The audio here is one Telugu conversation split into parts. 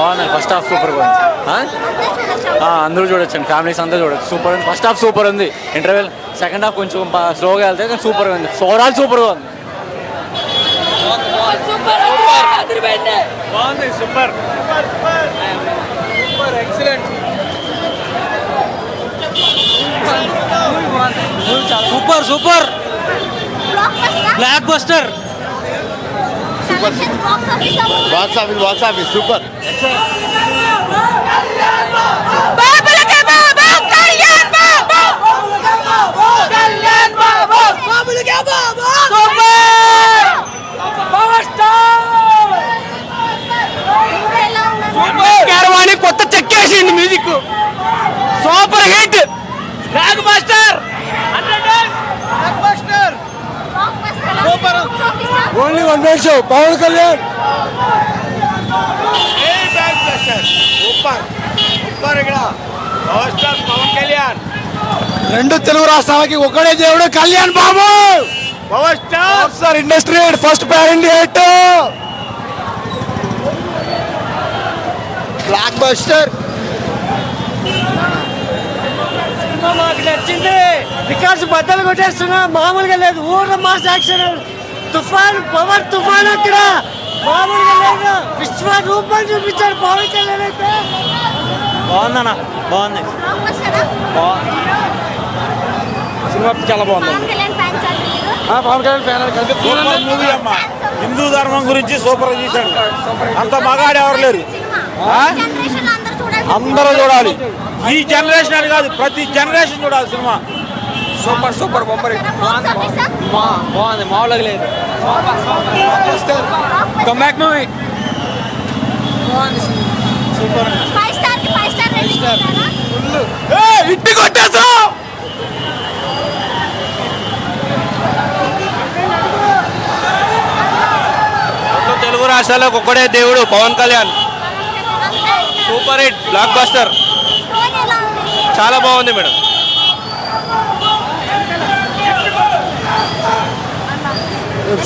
బాగుంది. ఫస్ట్ హాఫ్ సూపర్ గా ఉంది. అందరూ చూడొచ్చండి, ఫ్యామిలీస్ అందరూ చూడొచ్చు. సూపర్ ఉంది. ఫస్ట్ హాఫ్ సూపర్ ఉంది. ఇంటర్వెల్ సెకండ్ హాఫ్ కొంచెం స్లోగా వెళ్తే కానీ సూపర్ గా ఉంది. ఓవరాల్ సూపర్ గా ఉంది. బాగుంది. Super super excellent. Super super blockbuster. Box office super. కొత్త చెక్కేసింది music. Super hit. Blockbuster. Only one man show. Pawan Kalyan super super. ఇక్కడ పవర్ స్టార్ పవన్ కళ్యాణ్. రెండు తెలుగు రాష్ట్రాలకి ఒకడే దేవుడు Kalyan Babu. Power star industry first pan India hit. Blockbuster. మాకు నచ్చింది. రికార్డ్స్ బద్దలు కొట్టేస్తున్నా, మామూలుగా లేదు. ఊర్లో మాస్ యాక్షన్, తుఫాన్, పవర్ తుఫాన్. అక్కడ మామూలుగా లేదు. విశ్వ రూపం చూపించాడు పవన్ కళ్యాణ్. అయితే బాగుందన్న, బాగుంది. సినిమా చాలా బాగుంది. పవన్ కళ్యాణ్ ఫ్యాన్ మూవీ అమ్మ. హిందూ ధర్మం గురించి సూపర్ చేశాడు. అంత మగాడు ఎవరు లేరు. అందరూ చూడాలి. ఈ జనరేషన్ అని కాదు, ప్రతి జనరేషన్ చూడాలి సినిమా. Super super బొమ్మరి. బాగుంది, మామూలుగా లేదు. Come back movie. సూపర్. ఇట్టి కొట్టేసా. తెలుగు రాష్ట్రాలకు ఒక్కడే దేవుడు Pawan Kalyan. Super hit. Blockbuster. చాలా బాగుంది మేడం.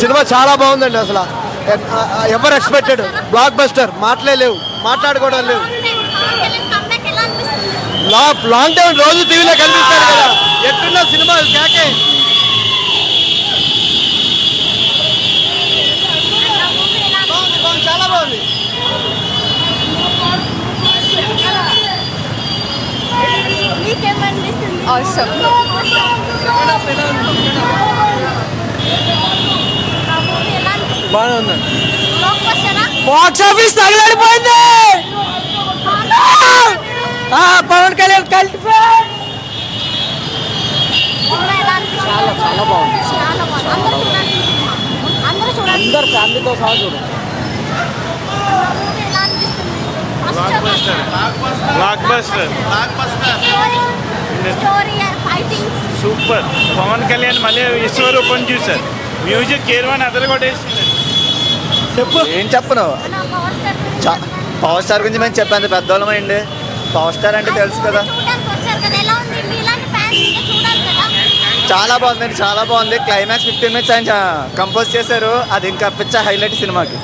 సినిమా చాలా బాగుందండి. అసలు ఎవరు ఎక్స్పెక్టెడ్. Block buster. మాటలే లేవు, మాట్లాడుకోవడం లేవు. లాంగ్ టైం రోజు టీవీలో కనిపిస్తాడు కదా. ఎట్టున్న సినిమా కేకే. చాలా బాగుంది. Awesome. బాగానే ఉంది. బాక్స్ ఆఫీస్ తగలడిపోయింది. పవన్ కళ్యాణ్ కల్ట్. చాలా చాలా బాగుంది. అందరు ఫ్యామిలీతో సహా చూడండి. Blockbuster. Super. Pawan Kalyan మళ్ళీ విశ్వరూపం చూశారు. మ్యూజిక్ కేర్వాన్ అదర్ కొట్టేసింది. చెప్పు. ఏం చెప్పను. పవర్ స్టార్ గురించి మేము చెప్పేంత పెద్దోళ్ళమండి. పవర్ స్టార్ అంటే తెలుసు కదా. చాలా బాగుందండి, చాలా బాగుంది. క్లైమాక్స్ 15 minutes ఆయన కంపోజ్ చేశారు. అది ఇంకా పిచ్చ హైలైట్ సినిమాకి.